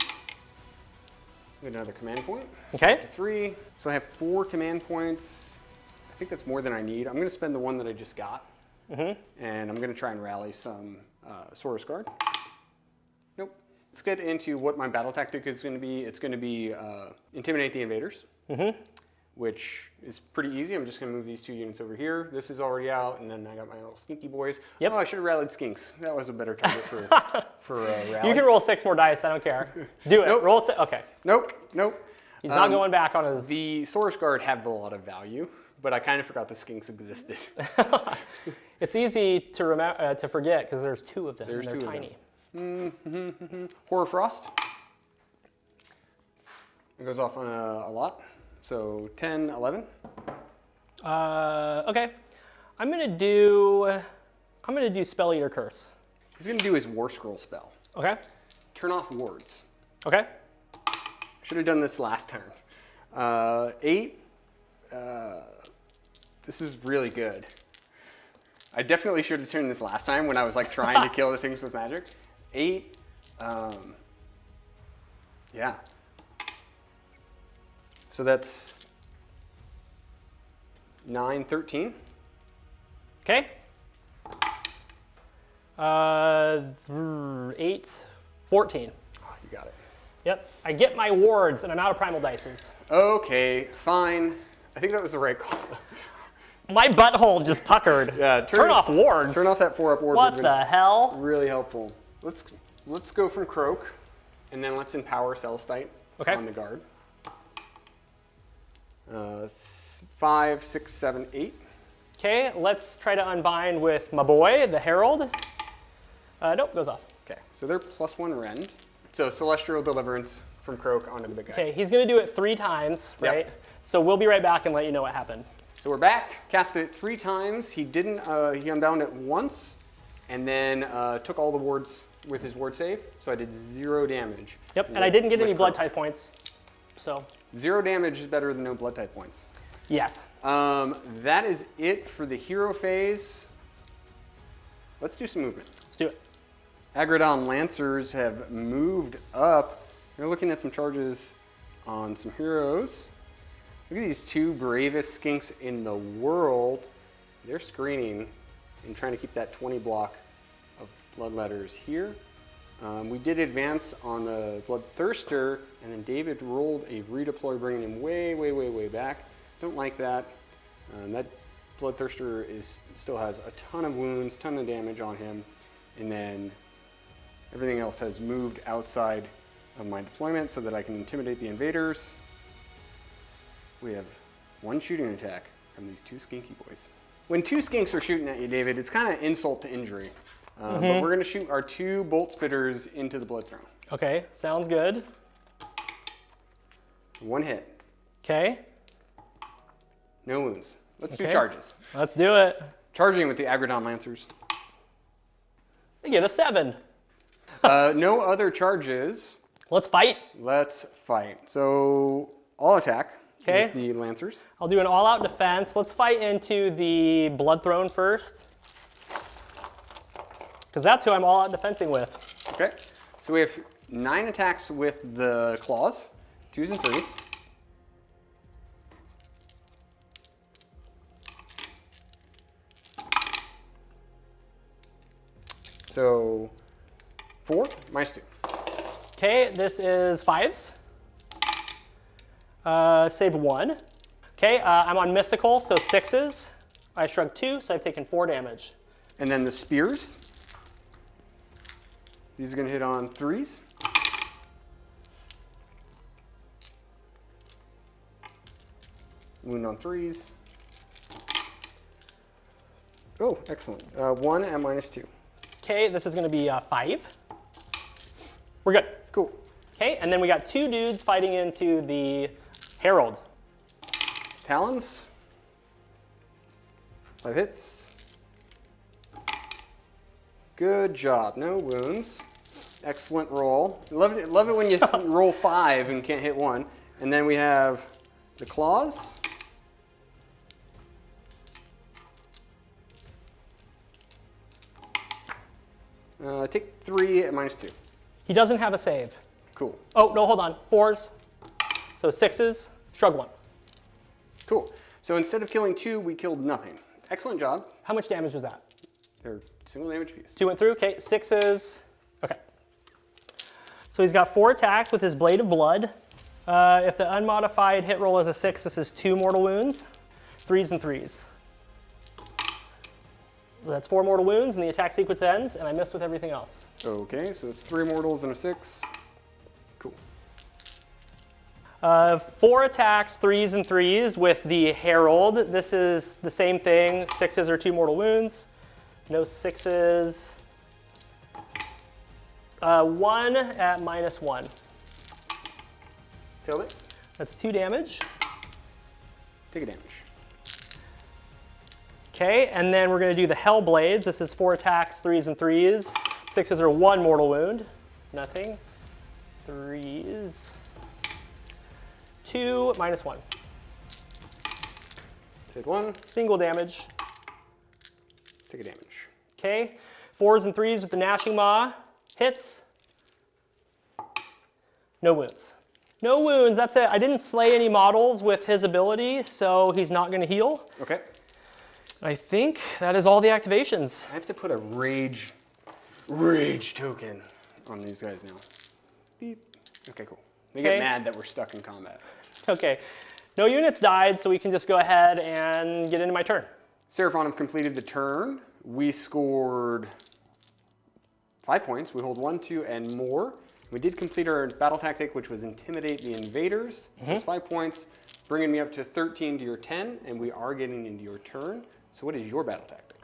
Get another command point. Okay. To 3. So I have 4 command points. I think that's more than I need. I'm going to spend the one that I just got. And I'm going to try and rally some Saurus Guard. Nope. Let's get into what my battle tactic is going to be. It's going to be intimidate the invaders, which is pretty easy. I'm just going to move these 2 units over here. This is already out, and then I got my little skinky boys. Yep. Oh, I should have rallied skinks. That was a better target for rally. You can roll 6 more dice, I don't care. Do it. Nope. Roll 6. Okay. Nope. He's not going back on his... The Saurus Guard have a lot of value, but I kind of forgot the skinks existed. It's easy to remember to forget because there's 2 of them and they're tiny. Horror Frost. It goes off on a lot. So 10, 11. Okay. I'm gonna do Spell Eater Curse. He's gonna do his War Scroll spell. Okay. Turn off wards. Okay. Should have done this last turn. 8. This is really good. I definitely should have turned this last time when I was like trying to kill the things with magic. 8. Yeah. So that's 9, 13. Okay. 8, 14. Oh, you got it. Yep. I get my wards and I'm out of primal dices. Okay, fine. I think that was the right call. My butthole just puckered. Yeah, turn off wards. Turn off that 4-up ward. What the hell? Really helpful. Let's go from Croak, and then let's empower Celestite on the guard. 5, 6, 7, 8. Okay, let's try to unbind with my boy, the Herald. Nope, goes off. Okay, so they're +1 rend. So Celestial Deliverance from Croak onto the big guy. Okay, he's gonna do it 3 times, right? Yep. So we'll be right back and let you know what happened. So we're back, casted it 3 times. He didn't, he unbound it once, and then took all the wards with his ward save. So I did 0 damage. Yep, and I didn't get any blood type points, so. 0 damage is better than no blood type points. Yes. That is it for the hero phase. Let's do some movement. Let's do it. Agrodon Lancers have moved up. We're looking at some charges on some heroes. Look at these 2 bravest skinks in the world. They're screening and trying to keep that 20 block of Bloodletters here. We did advance on the Bloodthirster, and then David rolled a redeploy, bringing him way back. Don't like that. That Bloodthirster still has a ton of wounds, ton of damage on him, and then everything else has moved outside of my deployment so that I can intimidate the invaders. We have 1 shooting attack from these 2 skinky boys. When 2 skinks are shooting at you, David, it's kind of insult to injury. But we're going to shoot our 2 bolt spitters into the blood throne. Okay, sounds good. 1 hit. Okay. No wounds. Let's do charges. Let's do it. Charging with the Agrodon Lancers. They get a 7. No other charges. Let's fight. Let's fight. So all attack with the Lancers. I'll do an all-out defense. Let's fight into the Blood Throne first, because that's who I'm all-out defensing with. Okay. So we have 9 attacks with the claws, 2s and 3s. So 4 minus 2. Okay, this is 5s. Save 1. Okay, I'm on Mystical, so 6s. I shrugged 2, so I've taken 4 damage. And then the spears. These are going to hit on 3s. Wound on 3s. Oh, excellent. 1 at minus 2. Okay, this is going to be 5. We're good. Cool. Okay, and then we got 2 dudes fighting into the Herald. Talons. 5 hits. Good job. No wounds. Excellent roll. Love it when you roll 5 and can't hit 1. And then we have the claws. Take 3 at -2. He doesn't have a save. Cool. Oh, no, hold on. 4s. So 6s. Shrug 1. Cool. So instead of killing 2, we killed nothing. Excellent job. How much damage was that? They're single damage piece. 2 went through. Okay, 6s. Okay. So he's got 4 attacks with his Blade of Blood. If the unmodified hit roll is a 6, this is 2 mortal wounds. 3s and 3s. That's 4 mortal wounds, and the attack sequence ends, and I miss with everything else. Okay, so it's 3 mortals and a 6. Cool. 4 attacks, 3s and 3s with the Herald. This is the same thing. 6s are 2 mortal wounds. No 6s. 1 at -1. Killed it. That's 2 damage. Take a damage. Okay, and then we're going to do the Hell Blades. This is 4 attacks, 3s and 3s. 6s are 1 mortal wound. Nothing. 3s. 2 -1. Take 1. Single damage. Take a damage. Okay, 4s and 3s with the Gnashing Maw. Hits. No wounds. No wounds, that's it. I didn't slay any models with his ability, so he's not going to heal. Okay. I think that is all the activations. I have to put a rage token on these guys now. Beep. Okay, cool. They get mad that we're stuck in combat. Okay, no units died, so we can just go ahead and get into my turn. Seraphon have completed the turn. We scored 5 points. We hold 1, 2, and more. We did complete our battle tactic, which was intimidate the invaders. That's 5 points, bringing me up to 13 to your 10, and we are getting into your turn. So what is your battle tactic?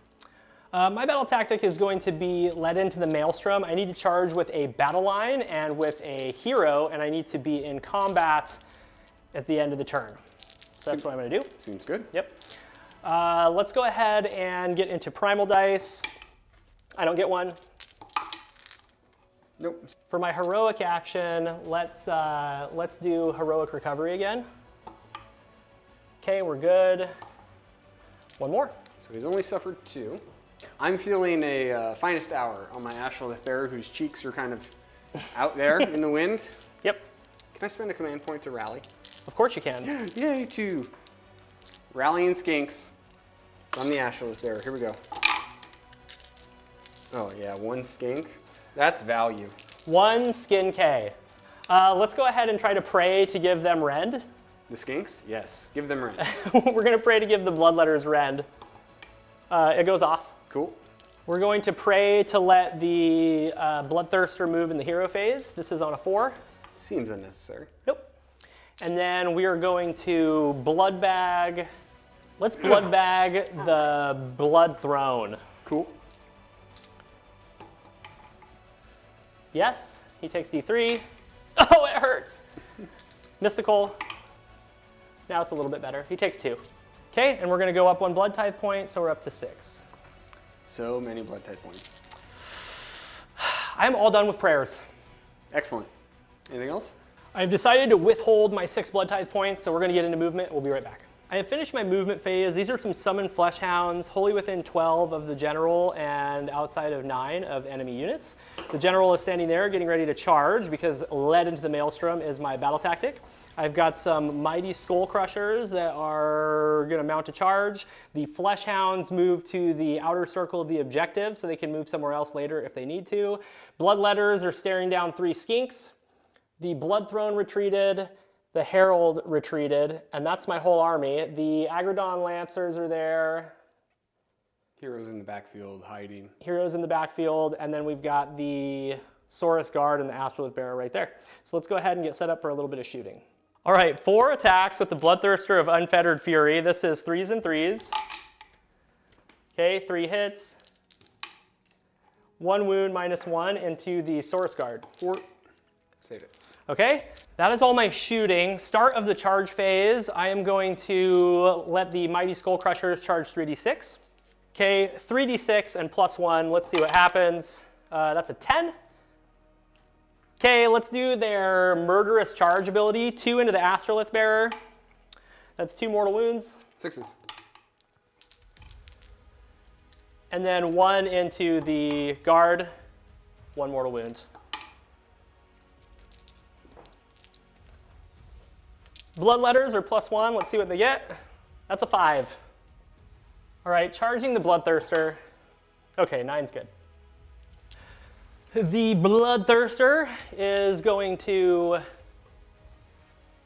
My battle tactic is going to be led into the Maelstrom. I need to charge with a battle line and with a hero, and I need to be in combat at the end of the turn. So that's what I'm going to do. Seems good. Yep. Let's go ahead and get into Primal Dice. I don't get one. Nope. For my heroic action, let's do Heroic Recovery again. Okay, we're good. One more. So he's only suffered 2. I'm feeling a finest hour on my Ashleth Bear, whose cheeks are kind of out there in the wind. Yep. Can I spend a command point to rally? Of course you can. Yay, 2. Rallying skinks. I'm the Ashleth Bear. Here we go. Oh yeah, 1 skink. That's value. 1 skin K. Let's go ahead and try to pray to give them rend. The skinks? Yes. Give them rend. We're going to pray to give the Bloodletters rend. It goes off. Cool. We're going to pray to let the Bloodthirster move in the hero phase. This is on a 4. Seems unnecessary. Nope. And then we are going to blood bag. Let's blood bag the Blood Throne. Cool. Yes, he takes D3. Oh, it hurts. Mystical. Now it's a little bit better. He takes 2. Okay, and we're going to go up 1 blood tithe point, so we're up to 6. So many blood type points. I'm all done with prayers. Excellent. Anything else? I've decided to withhold my 6 blood tithe points, so we're going to get into movement. We'll be right back. I have finished my movement phase. These are some summoned Fleshhounds, wholly within 12 of the general and outside of 9 of enemy units. The general is standing there getting ready to charge because led into the Maelstrom is my battle tactic. I've got some mighty skull crushers that are going to mount a charge. The Fleshhounds move to the outer circle of the objective so they can move somewhere else later if they need to. Bloodletters are staring down 3 skinks. The Blood Throne retreated. The Herald retreated, and that's my whole army. The Agrodon Lancers are there. Heroes in the backfield hiding. Heroes in the backfield, and then we've got the Saurus Guard and the Astrolith Bearer right there. So let's go ahead and get set up for a little bit of shooting. All right, 4 attacks with the Bloodthirster of Unfettered Fury. This is 3s and 3s. Okay, 3 hits. 1 wound -1 into the Saurus Guard. 4. Save it. Okay, that is all my shooting. Start of the charge phase, I am going to let the Mighty Skull Crushers charge 3d6. Okay, 3d6 and +1, let's see what happens. That's a 10. Okay, let's do their murderous charge ability. 2 into the Astrolith Bearer. That's 2 mortal wounds. 6s. And then 1 into the guard. 1 mortal wound. Bloodletters are +1. Let's see what they get. That's a 5. All right, charging the Bloodthirster. Okay, 9's good. The Bloodthirster is going to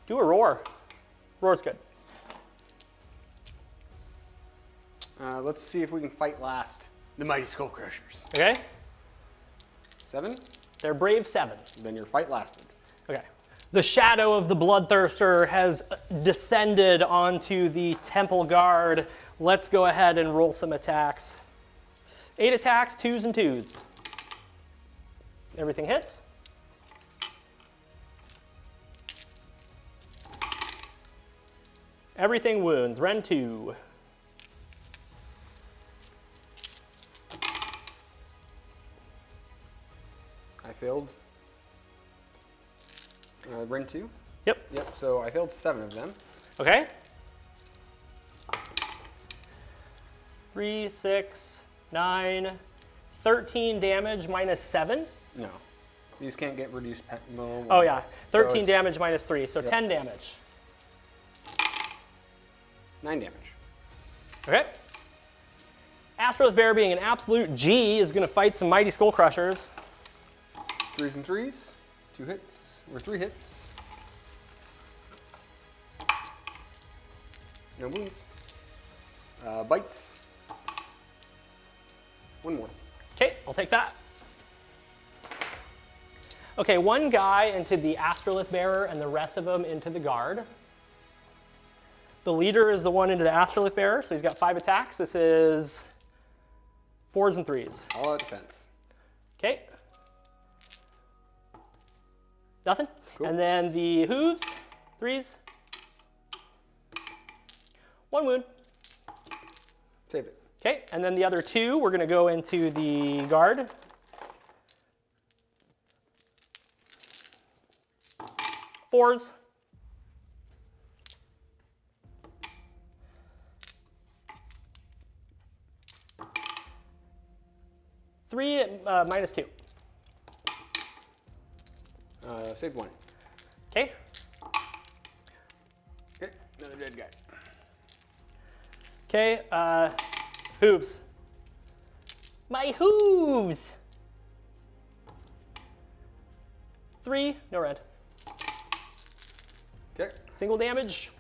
do a roar. Roar's good. Let's see if we can fight last the Mighty Skull Crushers. Okay? 7? They're brave 7. Then your fight lasted. Okay. The shadow of the Bloodthirster has descended onto the Temple Guard. Let's go ahead and roll some attacks. 8 attacks, 2s and 2s. Everything hits. Everything wounds. Ren 2. I failed. Ren 2? Yep. Yep, so I failed 7 of them. Okay. 3, 6, 9, 13 damage minus 7. No. These can't get reduced. No. Oh yeah, 13 So damage minus 3, so Yep. 10 damage. 9 damage. Okay. Astro's Bear, being an absolute G, is going to fight some Mighty Skull Crushers. 3s and 3s. 2 hits. Or 3 hits. No wounds. Bites. 1 more. Okay, I'll take that. Okay, 1 guy into the Astrolith Bearer and the rest of them into the guard. The leader is the one into the Astrolith Bearer, so he's got 5 attacks. This is 4s and 3s. All out defense. Okay. Nothing. Cool. And then the hooves, 3s. 1 wound. Save it. Okay, and then the other 2, we're going to go into the guard. Fours. Three minus 2. Saved 1. Okay. Okay, another dead guy. Okay, hooves. My hooves! 3, no red. Okay, Single damage.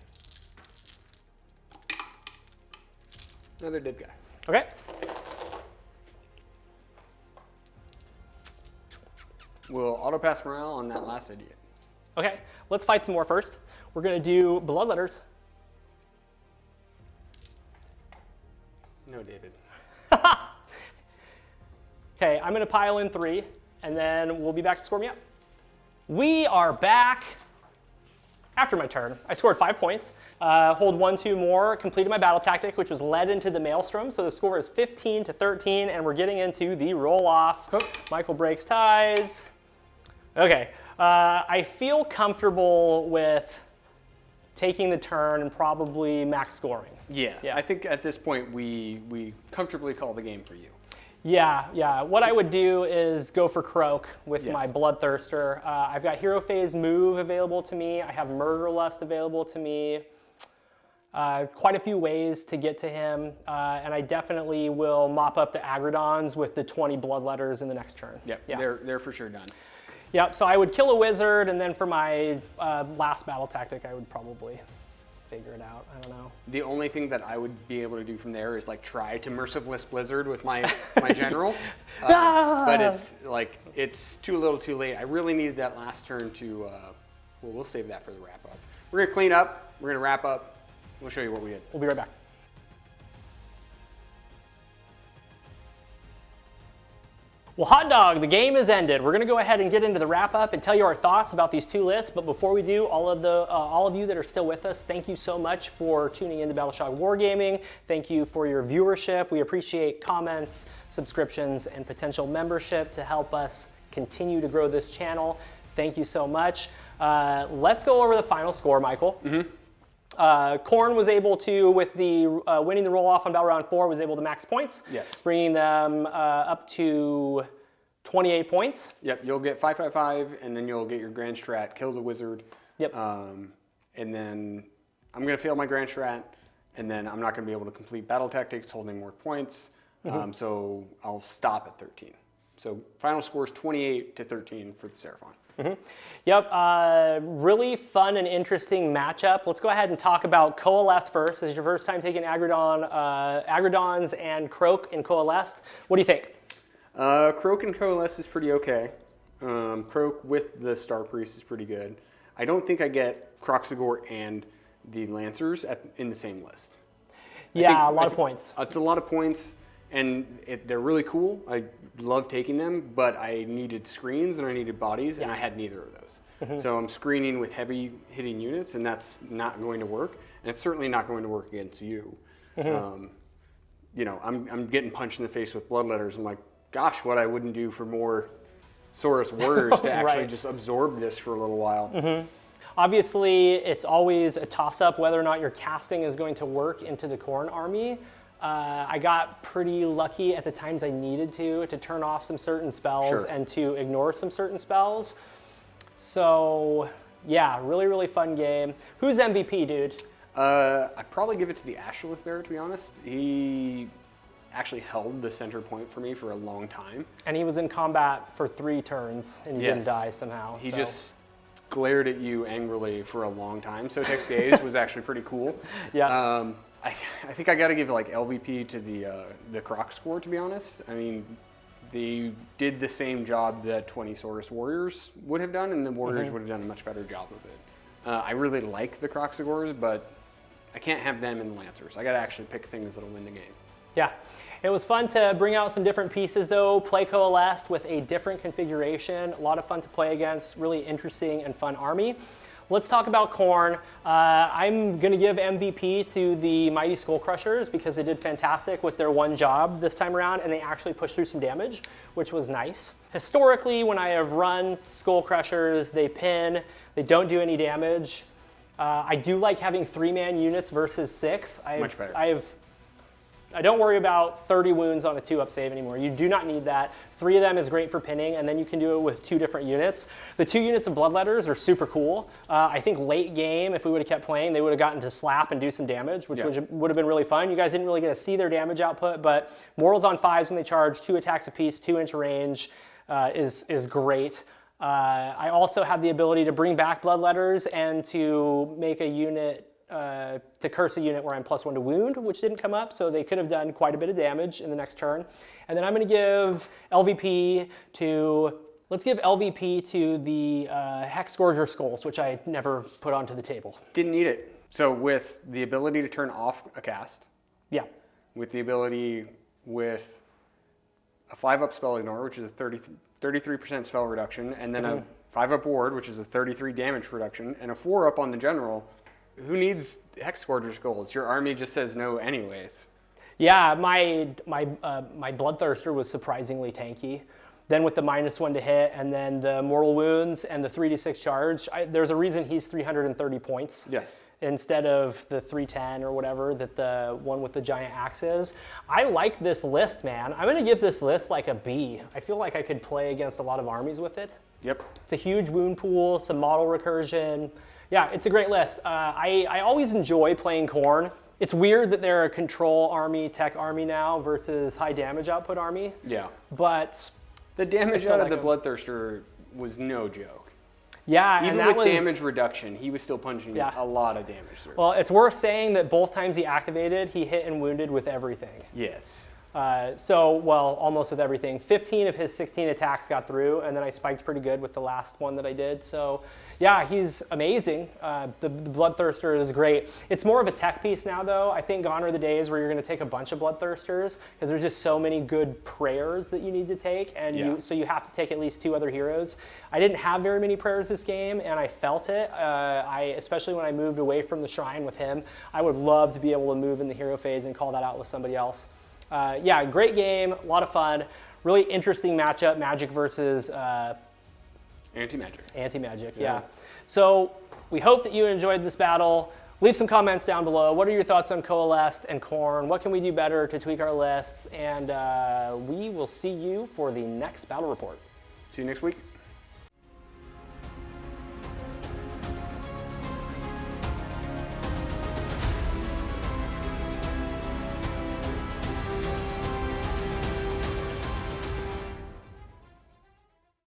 another dead guy. Okay. We'll auto pass morale on that last idiot. Okay, let's fight some more first. We're gonna do Bloodletters. No, David. Okay, I'm gonna pile in 3, and then we'll be back to score me up. We are back after my turn. I scored 5 points, hold 1, 2 more, completed my battle tactic, which was led into the Maelstrom. So the score is 15 to 13, and we're getting into the roll-off. Oh. Michael breaks ties. Okay, I feel comfortable with taking the turn and probably max scoring. Yeah, Yeah. I think at this point we comfortably call the game for you. Yeah. What I would do is go for Croak with Yes. my Bloodthirster. I've got Hero Phase Move available to me. I have Murder Lust available to me. Quite a few ways to get to him, and I definitely will mop up the Agrodons with the 20 Bloodletters in the next turn. Yep, Yeah. they're for sure done. Yep, so I would kill a wizard, and then for my last battle tactic, I would probably figure it out. I don't know. The only thing that I would be able to do from there is like try to Merciless Blizzard with my general, but it's too little, too late. I really needed that last turn to. Well, we'll save that for the wrap up. We're gonna clean up. We're gonna wrap up. We'll show you what we did. We'll be right back. Well, hot dog, the game is ended. We're gonna go ahead and get into the wrap up and tell you our thoughts about these 2 lists. But before we do, all of you that are still with us, thank you so much for tuning into Battleshock Wargaming. Thank you for your viewership. We appreciate comments, subscriptions, and potential membership to help us continue to grow this channel. Thank you so much. Let's go over the final score, Michael. Khorne was able to, with the winning the roll-off on Battle Round 4, was able to max points. Yes. Bringing them up to 28 points. Yep, you'll get 555, and then you'll get your Grand Strat, kill the wizard. Yep. And then I'm going to fail my Grand Strat, and then I'm not going to be able to complete battle tactics, holding more points. So I'll stop at 13. So final score is 28 to 13 for the Seraphon. Yep, really fun and interesting matchup. Let's go ahead and talk about Coalesced first. This is your first time taking Agrodons and Croak in Coalesced. What do you think? Croak and Coalesced is pretty okay. Croak with the Star Priest is pretty good. I don't think I get Kroxigor and the Lancers in the same list. Yeah, a lot of points. It's a lot of points, and they're really cool. I love taking them, but I needed screens and I needed bodies, and I had neither of those. So I'm screening with heavy hitting units, and that's not going to work, and it's certainly not going to work against you. You know, I'm getting punched in the face with Bloodletters. I'm like, gosh, what I wouldn't do for more Saurus warriors to actually just absorb this for a little while. Obviously, it's always a toss-up whether or not your casting is going to work into the Khorne army. I got pretty lucky at the times I needed to turn off some certain spells and to ignore some certain spells. So, yeah, really, really fun game. Who's MVP, dude? I'd probably give it to the Astrolith Bear, to be honest. He actually held the center point for me for a long time. And he was in combat for 3 turns, and he didn't die somehow. He just glared at you angrily for a long time. So Tex Gaze was actually pretty cool. Yeah. I think I got to give like LVP to the Kroxigor, to be honest. I mean, they did the same job that 20 Saurus Warriors would have done, and the Warriors would have done a much better job of it. I really like the Kroxigors, but I can't have them in the Lancers. I got to actually pick things that'll win the game. Yeah. It was fun to bring out some different pieces, though. Play Coalesced with a different configuration. A lot of fun to play against. Really interesting and fun army. Let's talk about Khorne. I'm going to give MVP to the Mighty Skull Crushers because they did fantastic with their one job this time around, and they actually pushed through some damage, which was nice. Historically, when I have run Skull Crushers, they pin. They don't do any damage. I do like having 3-man units versus 6. Much better. I don't worry about 30 wounds on a 2-up save anymore. You do not need that. 3 of them is great for pinning, and then you can do it with 2 different units. The 2 units of Bloodletters are super cool. I think late game, if we would have kept playing, they would have gotten to slap and do some damage, which would have been really fun. You guys didn't really get to see their damage output, but Mortals on 5s when they charge, 2 attacks apiece, 2-inch range is great. I also have the ability to bring back Bloodletters and to make a unit to curse a unit where I'm +1 to wound, which didn't come up, so they could have done quite a bit of damage in the next turn. And then I'm going to give LVP to, let's give LVP to the Hexgorger Skulls, which I never put onto the table. Didn't need it. So with the ability to turn off a cast, with the ability with a 5-up spell ignore, which is a 33% spell reduction, and then a 5-up ward, which is a 33 damage reduction, and a 4-up on the general. Who needs Hexgorger Skulls? Your army just says no anyways. Yeah, my Bloodthirster was surprisingly tanky. Then with the -1 to hit, and then the mortal wounds and the 3d6 charge, there's a reason he's 330 points. Yes. Instead of the 310 or whatever that the one with the giant axe is. I like this list, man. I'm going to give this list like a B. I feel like I could play against a lot of armies with it. Yep. It's a huge wound pool, some model recursion. Yeah, it's a great list. I always enjoy playing Khorne. It's weird that they're a control army, tech army now versus high damage output army. Yeah. But the damage out of the Bloodthirster was no joke. Yeah, even and that with was, damage reduction, he was still punching a lot of damage through. Well, it's worth saying that both times he activated, he hit and wounded with everything. Yes. Almost with everything. 15 of his 16 attacks got through, and then I spiked pretty good with the last one that I did. So, yeah, he's amazing. The Bloodthirster is great. It's more of a tech piece now, though. I think gone are the days where you're going to take a bunch of Bloodthirsters, because there's just so many good prayers that you need to take, and so you have to take at least 2 other heroes. I didn't have very many prayers this game, and I felt it. Especially when I moved away from the shrine with him, I would love to be able to move in the hero phase and call that out with somebody else. Yeah, great game, a lot of fun. Really interesting matchup, Magic versus Anti-magic. Anti-magic, yeah. So we hope that you enjoyed this battle. Leave some comments down below. What are your thoughts on Coalesced and Khorne? What can we do better to tweak our lists? And we will see you for the next battle report. See you next week.